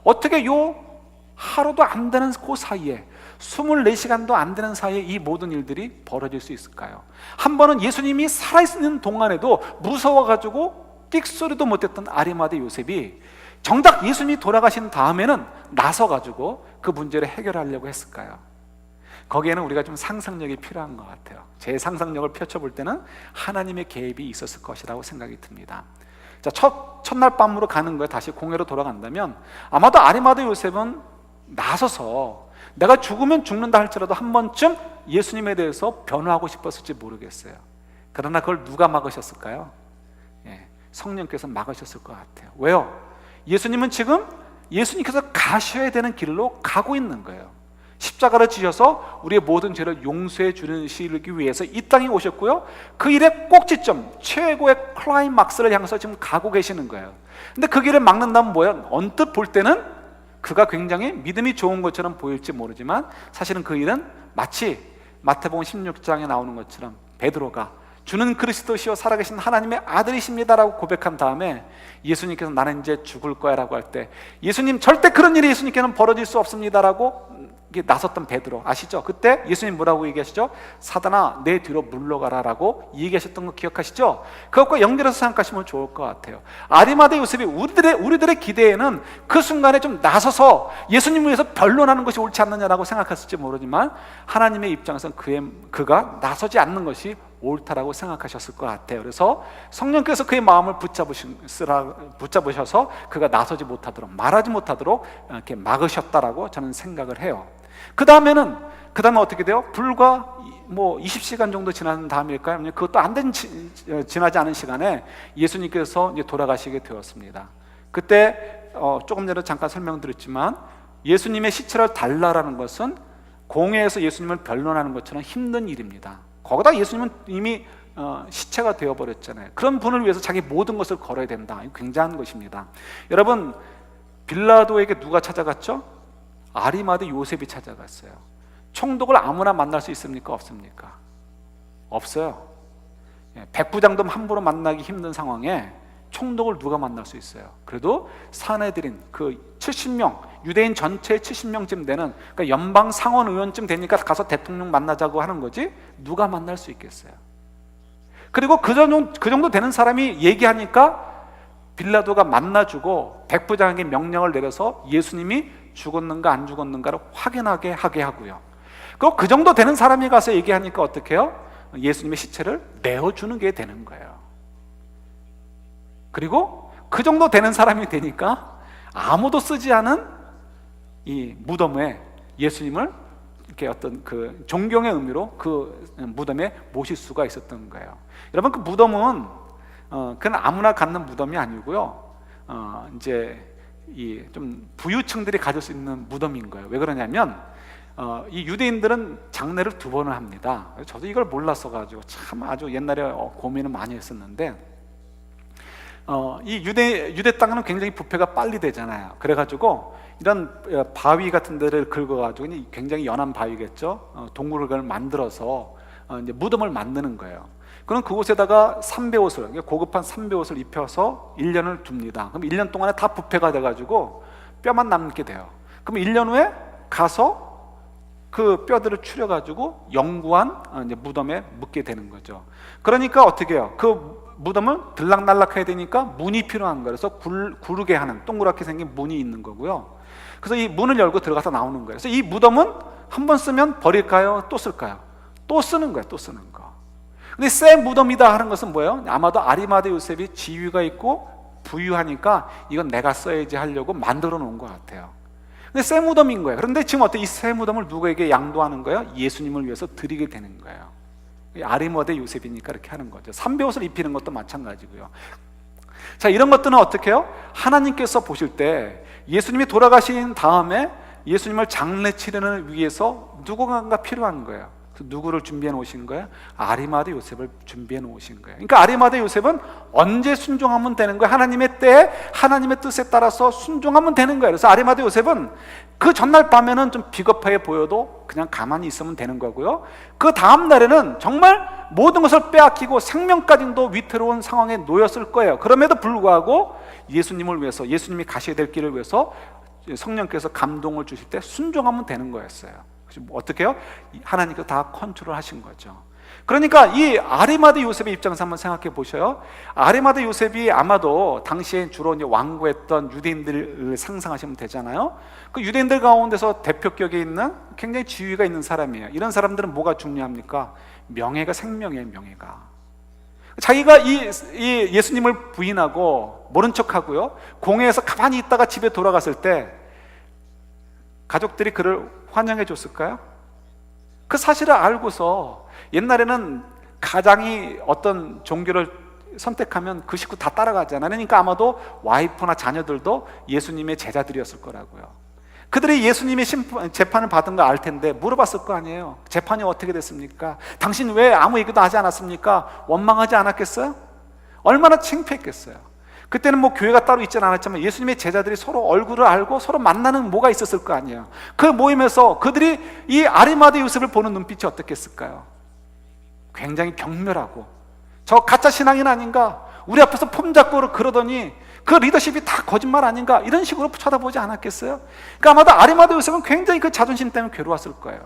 어떻게 요 하루도 안 되는 그 사이에, 24시간도 안 되는 사이에 이 모든 일들이 벌어질 수 있을까요? 한 번은 예수님이 살아있는 동안에도 무서워가지고 끽소리도 못했던 아리마대 요셉이 정작 예수님이 돌아가신 다음에는 나서가지고 그 문제를 해결하려고 했을까요? 거기에는 우리가 좀 상상력이 필요한 것 같아요. 제 상상력을 펼쳐볼 때는 하나님의 개입이 있었을 것이라고 생각이 듭니다. 자, 첫날 밤으로 가는 거에 다시 공회로 돌아간다면 아마도 아리마대 요셉은 나서서 내가 죽으면 죽는다 할지라도 한 번쯤 예수님에 대해서 변호하고 싶었을지 모르겠어요. 그러나 그걸 누가 막으셨을까요? 성령께서 막으셨을 것 같아요. 왜요? 예수님은 지금 예수님께서 가셔야 되는 길로 가고 있는 거예요. 십자가를 지셔서 우리의 모든 죄를 용서해 주시기 위해서 이 땅에 오셨고요, 그 일의 꼭지점, 최고의 클라이막스를 향해서 지금 가고 계시는 거예요. 근데 그 길을 막는다면 뭐예요? 언뜻 볼 때는 그가 굉장히 믿음이 좋은 것처럼 보일지 모르지만 사실은 그 일은 마치 마태복음 16장에 나오는 것처럼 베드로가 주는 그리스도시요 살아계신 하나님의 아들이십니다라고 고백한 다음에 예수님께서 나는 이제 죽을 거야 라고 할 때, 예수님 절대 그런 일이 예수님께는 벌어질 수 없습니다라고 나섰던 베드로 아시죠? 그때 예수님 뭐라고 얘기하시죠? 사단아 내 뒤로 물러가라 라고 얘기하셨던 거 기억하시죠? 그것과 연결해서 생각하시면 좋을 것 같아요. 아리마대 요셉이 우리들의 기대에는 그 순간에 좀 나서서 예수님을 위해서 변론하는 것이 옳지 않느냐라고 생각했을지 모르지만 하나님의 입장에서는 그가 나서지 않는 것이 옳다라고 생각하셨을 것 같아요. 그래서 성령께서 그의 마음을 붙잡으셔서 그가 나서지 못하도록, 말하지 못하도록 이렇게 막으셨다라고 저는 생각을 해요. 그 다음에 어떻게 돼요? 불과 20시간 정도 지난 다음일까요? 그것도 지나지 않은 시간에 예수님께서 이제 돌아가시게 되었습니다. 그때 조금 전에 잠깐 설명드렸지만 예수님의 시체를 달라라는 것은 공회에서 예수님을 변론하는 것처럼 힘든 일입니다. 거기다 예수님은 이미 시체가 되어버렸잖아요. 그런 분을 위해서 자기 모든 것을 걸어야 된다. 이거 굉장한 것입니다. 여러분, 빌라도에게 누가 찾아갔죠? 아리마대 요셉이 찾아갔어요. 총독을 아무나 만날 수 있습니까? 없습니까? 없어요. 백부장도 함부로 만나기 힘든 상황에 총독을 누가 만날 수 있어요? 그래도 사내들인 그 70명, 유대인 전체의 70명쯤 되는, 그러니까 연방 상원 의원쯤 되니까 가서 대통령 만나자고 하는 거지 누가 만날 수 있겠어요? 그리고 그 정도 되는 사람이 얘기하니까 빌라도가 만나주고 백부장에게 명령을 내려서 예수님이 죽었는가 안 죽었는가를 확인하게 하게 하고요. 그리고 그 정도 되는 사람이 가서 얘기하니까 어떻게 해요? 예수님의 시체를 내어주는 게 되는 거예요. 그리고 그 정도 되는 사람이 되니까 아무도 쓰지 않은 이 무덤에 예수님을 이렇게 어떤 그 존경의 의미로 그 무덤에 모실 수가 있었던 거예요. 여러분, 그 무덤은 그냥 아무나 갖는 무덤이 아니고요, 이제 이 좀 부유층들이 가질 수 있는 무덤인 거예요. 왜 그러냐면 이 유대인들은 장례를 2번을 합니다. 저도 이걸 몰랐어 가지고 참 아주 옛날에 고민을 많이 했었는데, 이 유대 땅은 굉장히 부패가 빨리 되잖아요. 그래가지고 이런 바위 같은 데를 긁어가지고, 굉장히 연한 바위겠죠, 동굴을 만들어서 이제 무덤을 만드는 거예요. 그럼 그곳에다가 삼배옷을, 고급한 삼배옷을 입혀서 1년을 둡니다. 그럼 1년 동안에 다 부패가 돼가지고 뼈만 남게 돼요. 그럼 1년 후에 가서 그 뼈들을 추려가지고 영구한 이제 무덤에 묻게 되는 거죠. 그러니까 어떻게 해요? 그 무덤을 들락날락해야 되니까 문이 필요한 거예요. 그래서 구르게 하는 동그랗게 생긴 문이 있는 거고요. 그래서 이 문을 열고 들어가서 나오는 거예요. 그래서 이 무덤은 한 번 쓰면 버릴까요? 또 쓸까요? 또 쓰는 거예요. 또 쓰는 거. 근데 새 무덤이다 하는 것은 뭐예요? 아마도 아리마대 요셉이 지위가 있고 부유하니까 이건 내가 써야지 하려고 만들어 놓은 것 같아요. 근데 새 무덤인 거예요. 그런데 지금 어때? 이 새 무덤을 누구에게 양도하는 거예요? 예수님을 위해서 드리게 되는 거예요. 아리마대 요셉이니까 이렇게 하는 거죠. 삼배옷을 입히는 것도 마찬가지고요. 자, 이런 것들은 어떻게 해요? 하나님께서 보실 때 예수님이 돌아가신 다음에 예수님을 장례 치르는 위해서 누군가가 필요한 거예요. 누구를 준비해 놓으신 거예요? 아리마대 요셉을 준비해 놓으신 거예요. 그러니까 아리마대 요셉은 언제 순종하면 되는 거예요? 하나님의 때에 하나님의 뜻에 따라서 순종하면 되는 거예요. 그래서 아리마대 요셉은 그 전날 밤에는 좀 비겁해 보여도 그냥 가만히 있으면 되는 거고요, 그 다음 날에는 정말 모든 것을 빼앗기고 생명까지도 위태로운 상황에 놓였을 거예요. 그럼에도 불구하고 예수님을 위해서, 예수님이 가셔야 될 길을 위해서 성령께서 감동을 주실 때 순종하면 되는 거였어요. 어떻게 해요? 하나님께서 다 컨트롤 하신 거죠. 그러니까 이 아리마대 요셉의 입장에서 한번 생각해 보셔요. 아리마대 요셉이 아마도 당시에 주로 이제 완고했던 유대인들을 상상하시면 되잖아요. 그 유대인들 가운데서 대표격에 있는 굉장히 지위가 있는 사람이에요. 이런 사람들은 뭐가 중요합니까? 명예가 생명이에요. 명예가. 자기가 이 예수님을 부인하고 모른 척하고요, 공회에서 가만히 있다가 집에 돌아갔을 때 가족들이 그를 환영해 줬을까요? 그 사실을 알고서, 옛날에는 가장이 어떤 종교를 선택하면 그 식구 다 따라가잖아요. 그러니까 아마도 와이프나 자녀들도 예수님의 제자들이었을 거라고요. 그들이 예수님의 재판을 받은 거 알 텐데 물어봤을 거 아니에요. 재판이 어떻게 됐습니까? 당신 왜 아무 얘기도 하지 않았습니까? 원망하지 않았겠어요? 얼마나 창피했겠어요. 그때는 뭐 교회가 따로 있지는 않았지만 예수님의 제자들이 서로 얼굴을 알고 서로 만나는 뭐가 있었을 거 아니에요. 그 모임에서 그들이 이 아리마대 요셉을 보는 눈빛이 어떻겠을까요? 굉장히 경멸하고, 저 가짜 신앙인 아닌가? 우리 앞에서 폼 잡고 그러더니 그 리더십이 다 거짓말 아닌가? 이런 식으로 쳐다보지 않았겠어요? 그러니까 아마도 아리마대 요셉은 굉장히 그 자존심 때문에 괴로웠을 거예요.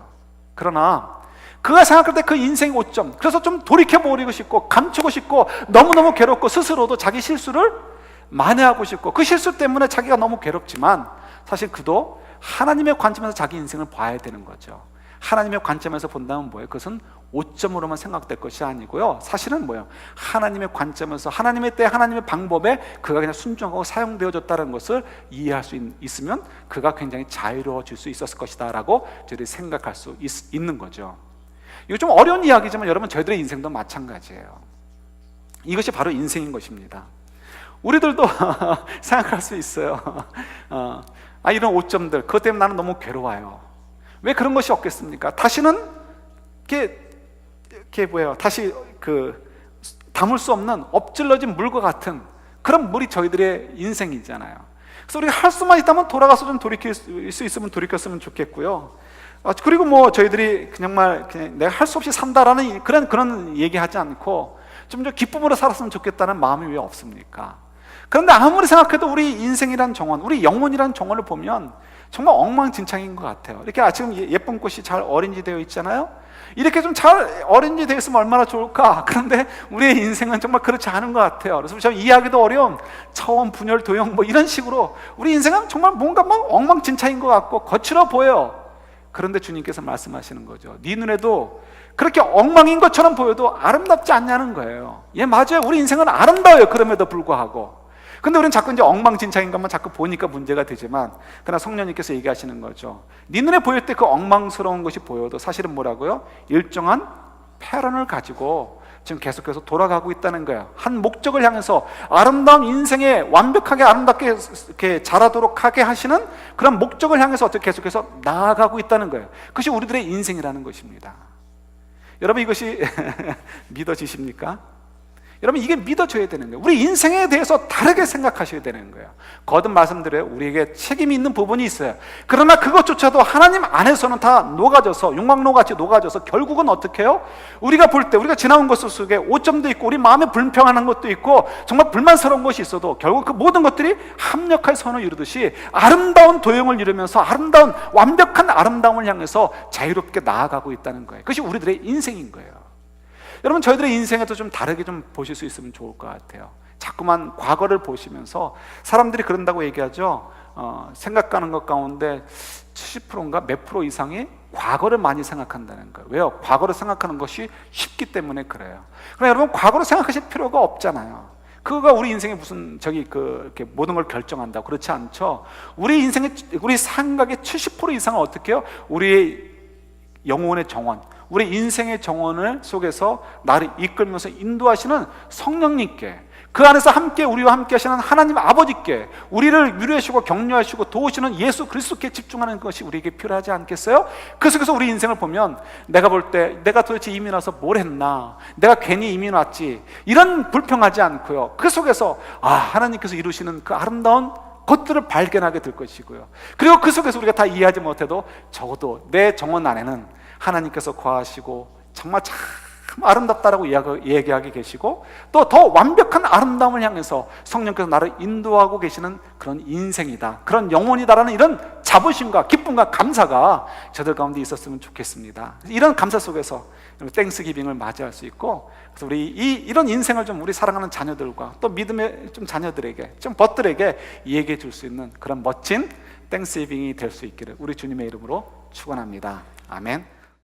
그러나 그가 생각할 때 그 인생의 오점, 그래서 좀 돌이켜버리고 싶고 감추고 싶고 너무너무 괴롭고 스스로도 자기 실수를 만회하고 싶고, 그 실수 때문에 자기가 너무 괴롭지만 사실 그도 하나님의 관점에서 자기 인생을 봐야 되는 거죠. 하나님의 관점에서 본다면 뭐예요? 그것은 오점으로만 생각될 것이 아니고요, 사실은 뭐예요? 하나님의 관점에서 하나님의 때 하나님의 방법에 그가 그냥 순종하고 사용되어졌다는 것을 이해할 수 있으면 그가 굉장히 자유로워질 수 있었을 것이다 라고 저희들이 생각할 수 있는 거죠. 이거 좀 어려운 이야기지만 여러분, 저희들의 인생도 마찬가지예요. 이것이 바로 인생인 것입니다. 우리들도 생각할 수 있어요. 이런 오점들, 그것 때문에 나는 너무 괴로워요. 왜 그런 것이 없겠습니까? 다시는 다시 담을 수 없는 엎질러진 물과 같은 그런 물이 저희들의 인생이잖아요. 그래서 우리가 할 수만 있다면 돌아가서 좀 돌이킬 수 있으면 돌이켰으면 좋겠고요. 그리고 뭐 저희들이 정말 그냥 내가 할 수 없이 산다라는 그런 얘기하지 않고 좀 더 기쁨으로 살았으면 좋겠다는 마음이 왜 없습니까? 그런데 아무리 생각해도 우리 인생이란 정원, 우리 영혼이란 정원을 보면 정말 엉망진창인 것 같아요. 이렇게 지금 예쁜 꽃이 잘 어린지 되어 있잖아요. 이렇게 좀 잘 어린지 되어 있으면 얼마나 좋을까. 그런데 우리의 인생은 정말 그렇지 않은 것 같아요. 그래서 좀 이해하기도 어려운 차원, 분열, 도형 뭐 이런 식으로 우리 인생은 정말 뭔가 엉망진창인 것 같고 거칠어 보여요. 그런데 주님께서 말씀하시는 거죠. 네 눈에도 그렇게 엉망인 것처럼 보여도 아름답지 않냐는 거예요. 예, 맞아요. 우리 인생은 아름다워요. 그럼에도 불구하고. 근데 우리는 자꾸 이제 엉망진창인 것만 자꾸 보니까 문제가 되지만, 그러나 성령님께서 얘기하시는 거죠. 네 눈에 보일 때 그 엉망스러운 것이 보여도 사실은 뭐라고요? 일정한 패런을 가지고 지금 계속해서 돌아가고 있다는 거예요. 한 목적을 향해서 아름다운 인생에 완벽하게 아름답게 이렇게 자라도록 하게 하시는 그런 목적을 향해서 어떻게 계속해서 나아가고 있다는 거예요. 그것이 우리들의 인생이라는 것입니다. 여러분, 이것이 믿어지십니까? 여러분, 이게 믿어져야 되는 거예요. 우리 인생에 대해서 다르게 생각하셔야 되는 거예요. 거듭 말씀드려요. 우리에게 책임이 있는 부분이 있어요. 그러나 그것조차도 하나님 안에서는 다 녹아져서 용광로같이 녹아져서 결국은 어떻게 해요? 우리가 볼 때 우리가 지나온 것 속에 오점도 있고 우리 마음에 불평하는 것도 있고 정말 불만스러운 것이 있어도 결국 그 모든 것들이 합력할 선을 이루듯이 아름다운 도형을 이루면서 아름다운 완벽한 아름다움을 향해서 자유롭게 나아가고 있다는 거예요. 그것이 우리들의 인생인 거예요. 여러분, 저희들의 인생에도 좀 다르게 좀 보실 수 있으면 좋을 것 같아요. 자꾸만 과거를 보시면서 사람들이 그런다고 얘기하죠. 생각하는 것 가운데 70%인가 몇 프로 이상이 과거를 많이 생각한다는 거예요. 왜요? 과거를 생각하는 것이 쉽기 때문에 그래요. 그러나 여러분, 과거를 생각하실 필요가 없잖아요. 그거가 우리 인생에 무슨 이렇게 모든 걸 결정한다고 그렇지 않죠. 우리 인생의 우리 생각의 70% 이상은 어떻게 해요? 우리의 영혼의 정원, 우리 인생의 정원을 속에서 나를 이끌면서 인도하시는 성령님께, 그 안에서 함께 우리와 함께 하시는 하나님 아버지께, 우리를 위로하시고 격려하시고 도우시는 예수 그리스도께 집중하는 것이 우리에게 필요하지 않겠어요? 그 속에서 우리 인생을 보면 내가 볼 때 내가 도대체 이민 와서 뭘 했나, 내가 괜히 이민 왔지, 이런 불평하지 않고요, 그 속에서 하나님께서 이루시는 그 아름다운 것들을 발견하게 될 것이고요, 그리고 그 속에서 우리가 다 이해하지 못해도 적어도 내 정원 안에는 하나님께서 거하시고 정말 참 아름답다라고 얘기하게 계시고, 또 더 완벽한 아름다움을 향해서 성령께서 나를 인도하고 계시는 그런 인생이다, 그런 영혼이다라는 이런 자부심과 기쁨과 감사가 저들 가운데 있었으면 좋겠습니다. 이런 감사 속에서 땡스기빙을 맞이할 수 있고, 그래서 우리 이런 인생을 좀 우리 사랑하는 자녀들과 또 믿음의 좀 자녀들에게, 좀 벗들에게 얘기해 줄 수 있는 그런 멋진 땡스기빙이 될 수 있기를 우리 주님의 이름으로 축원합니다. 아멘.